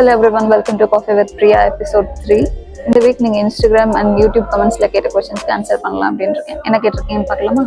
Hello everyone, welcome to Coffee with Priya episode 3. இந்த week நீங்க Instagram and YouTube commentsல கேட்ட questions answer பண்ணலாம் அப்படினு இருக்கேன். என்ன கேட்டிருக்கீங்கன்னு பார்க்கலாமா?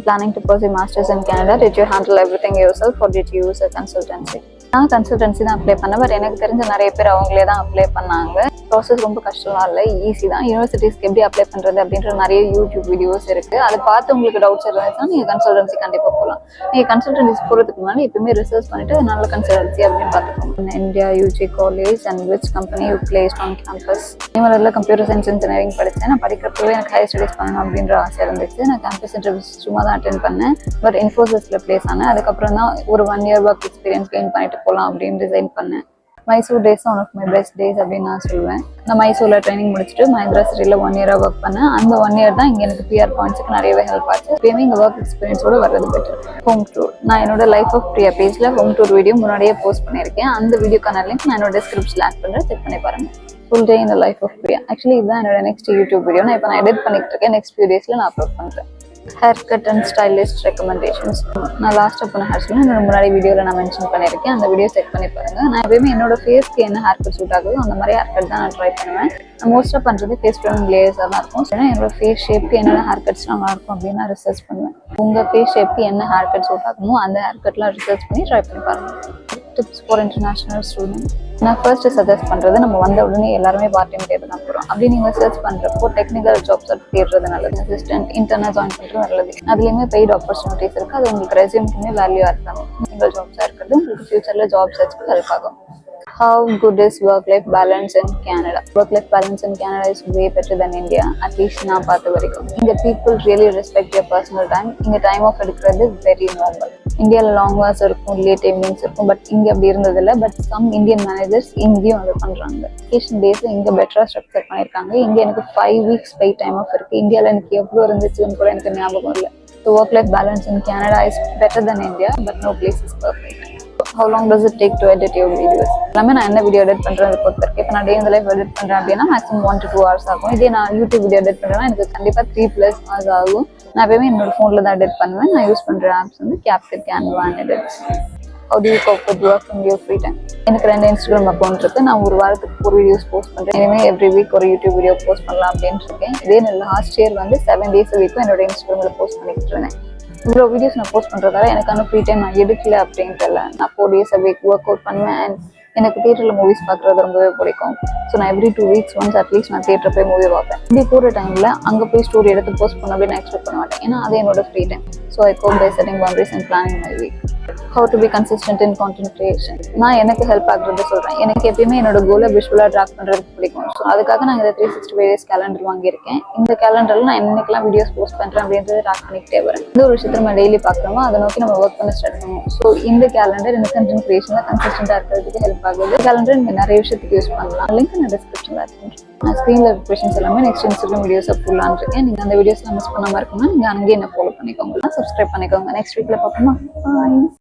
Planning to pursue masters in Canada, did you handle everything yourself or did you use a consultancy? நான் consultancy தான் அப்ளை பண்ணேன். பட் எனக்கு தெரிஞ்ச நிறைய பேர் அவங்களே தான் அப்ளை பண்ணாங்க. ப்ராசஸ் ரொம்ப கஷ்டம்லாம் இல்லை, ஈஸி தான். யூனிவர்சிட்டிஸ்க்கு எப்படி அப்ளை பண்ணுறது அப்படின்ற நிறைய யூடியூப் வீடியோஸ் இருக்குது. அதை பார்த்து உங்களுக்கு டவுட்ஸ் இருந்துச்சுன்னா நீங்கள் கன்சல்டன்சி கண்டிப்பாக போகலாம். நீங்கள் கன்சல்டன்சி போகிறதுக்கு முன்னாடி எப்பவுமே ரிசர்ச் பண்ணிவிட்டு நல்ல கன்சல்டன்சி அப்படின்னு பார்த்துக்கோங்க. India UG college and which company you placed on campus. இவரில் கம்ப்யூட்டர் சயின்ஸ் இன்ஜினியரிங் படித்தேன். நான் படிக்கிறப்பவே எனக்கு ஹையர் ஸ்டடீஸ் பண்ணணும் அப்படின்ற ஆசை இருந்துச்சு. நான் கேம்பஸ் இன்டர்வியூஸ் சும்மா தான் அட்டென்ட் பண்ணேன். பட் இன்ஃபோசிஸில் பிளேஸ் ஆனேன். அதுக்கப்புறம் தான் ஒரு 1 year ஒர்க் எக்ஸ்பீரியன்ஸ் கெயின் பண்ணிட்டு போகலாம் அப்படின்னு டிசைன் பண்ணேன். Mysore days one of my best days அப்படின்னு நான் சொல்லுவேன். நான் மைசூரில் ட்ரைனிங் முடிச்சுட்டு மஹிந்திரா சிட்டியில் 1 year ஒர்க் பண்ணேன். அந்த 1 year தான் இங்கே எனக்கு பிஆர் பாயிண்ட்ஸுக்கு நிறையவே ஹெல்ப் ஆச்சு. எப்பயுமே இங்கே ஒர்க் எக்ஸ்பீரியன்ஸோடு வர்றது பெட்டர். ஹோம் டூர், நான் என்னோட லைஃப் ஆஃப் பிரியா பேஜில் ஹோம் டூர் வீடியோ முன்னாடியே போஸ்ட் பண்ணியிருக்கேன். அந்த வீடியோக்கான லிங்க் நான் என்னோட டிஸ்கிரிப்ஷனில் ஆட் பண்ணுறேன், செக் பண்ணி பாருங்கள். Full day in the life of Priya. Actually இதுதான் என்னோட நெக்ஸ்ட் யூடியூப் வீடியோ. நான் இப்போ எடிட் பண்ணிட்டு இருக்கேன். நெக்ஸ்ட் ஃபியூ டேஸில் நான் அப்லோட் பண்ணுறேன். Hair cut and stylist recommendations. நான் லாஸ்ட்டாக பண்ண ஹேர் ஸ்டைல் என்னோட முன்னாடி வீடியோவில் நான் மென்ஷன் பண்ணியிருக்கேன். அந்த வீடியோ செக் பண்ணி பாருங்க. நான் எப்பயுமே என்னோட ஃபேஸ்க்கு என்ன ஹேர் கட் சூட் ஆகுதோ அந்த மாதிரி ஹேர் கட் தான் நான் ட்ரை பண்ணுவேன். நான் மோஸ்ட்டாக பண்ணுறது ஃபேஸ் ட்ரிமிங் லேயர்ஸாக தான் இருக்கும். ஏன்னா என்னோட ஃபேஸ் ஷேப்க்கு என்னென்ன ஹேர் கட்ஸ் நல்லா இருக்கும் அப்படின்னு நான் ரிசர்ச் பண்ணுவேன். உங்கள் ஃபேஸ் ஷேப்க்கு என்ன ஹேர் கட் சூட் ஆகுமோ அந்த ஹேர் கட்லாம் ரிசர்ச் பண்ணி ட்ரை பண்ணி பாருங்கள். Tips for international student. நான் ஃபர்ஸ்ட் சஜஸ்ட் பண்ணுறது, நம்ம வந்த உடனே எல்லாருமே பார்ட் டைம் தேட தான் போகிறோம். அப்படி நீங்கள் சர்ச் பண்ணுறப்போ டெக்னிக்கல் ஜாப்ஸ் தேடுறது நல்லது. அசிஸ்டன்ட் இன்டர்னல் ஜாயின் பண்ணுறது நல்லது. அதுலேயுமே பெய்ட் ஆப்பர்ச்சுனிட்டிஸ் இருக்குது. அது உங்களுக்கு ரெஸ்யூம்க்குமே வேல்யூவாக இருக்காங்க. டெக்னிக்கல் ஜாப்ஸாக இருக்கிறது உங்களுக்கு ஃபியூச்சரில் ஜாப் சர்ச்க்கு ஹெல்ப் ஆகும். How good is work-life balance in Canada? Work-life balance in Canada is way better than India. At least நான் பார்த்த வரைக்கும். இங்கே people really respect your personal time. இங்கே டைம் ஆஃப் எடுக்கிறது very normal. இந்தியாவில் லாங் ஹவர்ஸ் இருக்கும், late evenings இருக்கும். But இங்கே அப்படி இருந்ததில்லை. பட் சம் இந்தியன் மேனேஜர்ஸ் இங்கேயும் அதை பண்ணுறாங்க. வெக்கேஷன் டேஸ் இங்கே பெட்டராக ஸ்ட்ரக்சர் பண்ணியிருக்காங்க. இங்கே எனக்கு 5 weeks பை டைம் ஆஃப் இருக்குது. இந்தியாவில் எனக்கு எவ்வளோ இருந்துச்சுன்னு கூட எனக்கு ஞாபகம் இல்லை. So work-life balance in Canada is better than India, but no place is perfect. How long does it take to edit your videos? எல்லாமே நான் என்ன வீடியோ எடிட் பண்ணுறது பொறுத்து இருக்கு. இப்போ நான் டே இந்த லைஃப் எடிட் பண்ணுறேன் அப்படின்னா மேக்ஸிமம் 1 to 2 hours ஆகும். இதே நான் யூடியூப் வீடியோ எடிட் பண்ணுறேன்னா எனக்கு கண்டிப்பாக 3+ hours ஆகும். நான் எப்பயுமே என்னோட ஃபோனில் தான் எடிட் பண்ணுவேன். நான் யூஸ் பண்ணுற ஆப்ஸ் வந்து CapCut, Canva and Edits. How do you cope with work in your free time? எனக்கு 2 Instagram அக்கௌண்ட் இருக்குது. நான் ஒரு வாரத்துக்கு 4 வீடியோஸ் போஸ்ட் பண்ணுறேன். இனிமேல் எவ்ரி வீக் ஒரு யூடியூப் வீடியோ போஸ்ட் பண்ணலாம் அப்படின்னு இருக்கேன். இதே லாஸ்ட் இயர் வந்து 7 days வீக்கும் என்னோட இன்ஸ்டாகிராமில் போஸ்ட் பண்ணிக்கிட்டு இருந்தேன். இவ்வளோ வீடியோஸ் நான் போஸ்ட் பண்ணுறதால எனக்கான ஃப்ரீ டைம் நான் எடுக்கல அப்படின்ட்டு இல்லை. நான் 4 days a week work out பண்ணுவேன். அண்ட் எனக்கு தியேட்டரில் மூவிஸ் பார்க்குறது ரொம்பவே பிடிக்கும். ஸோ நான் எவ்ரி 2 weeks ஒன்ஸ் அட்லீஸ்ட் நான் தியேட்டர் போய் மூவி பார்ப்பேன். இப்படி போகிற டைமில் அங்கே போய் ஸ்டோரி எடுத்து போஸ்ட் பண்ண அப்படின்னு நான் எக்ஸ்பெக்ட் பண்ண மாட்டேன். ஏன்னா அது என்னோட free time. So I cope by setting boundaries and planning my week. How to be consistent in content creation. நான் எனக்கு ஹெல்ப் ஆகுறது சொல்கிறேன். எனக்கு எப்பயுமே என்னோட கோலை விஷுவலாக ட்ராக் பண்ணுறதுக்கு பிடிக்கும். ஸோ அதுக்காக நான் இந்த 365 days கேலண்டர் வாங்கியிருக்கேன். இந்த கேலண்டரில் நான் என்னைக்கெல்லாம் வீடியோஸ் போஸ்ட் பண்ணுறேன் அப்படின்றத ட்ராக் பண்ணிக்கிட்டே வரேன். இந்த ஒரு விஷயத்தை நம்ம டெய்லி பார்க்குறோமோ அதை நோக்கி நம்ம ஒர்க் பண்ண ஸ்டார்ட் பண்ணுவோம். ஸோ இந்த கேலண்டர் இந்த கண்டென்ட் கிரியேஷனில் கன்சிஸ்டண்டாக இருக்கிறதுக்கு ஹெல்ப் ஆகுது. கேலண்டர் நீங்கள் நிறைய விஷயத்துக்கு யூஸ் பண்ணலாம். லிங்க் நான் டிஸ்கிரிப்ஷனில் ஆட் பண்ணுறேன். நான் ஸ்க்ரீனில் இருக்க கொஷின்ஸ் எல்லாமே நெக்ஸ்ட் இன்ஸ்டாகிராம் வீடியோஸை ஃபுல்லான்னு இருக்கேன். நீங்கள் அந்த வீடியோஸ்லாம் மிஸ் பண்ணாமல் இருக்கணும்னா நீங்கள் அங்கேயே என்ன ஃபாலோ பண்ணிக்கோங்க, சப்ஸ்கிரைப் பண்ணிக்கோங்க. நெக்ஸ்ட் வீக்கில் பார்ப்போமா? பாய்.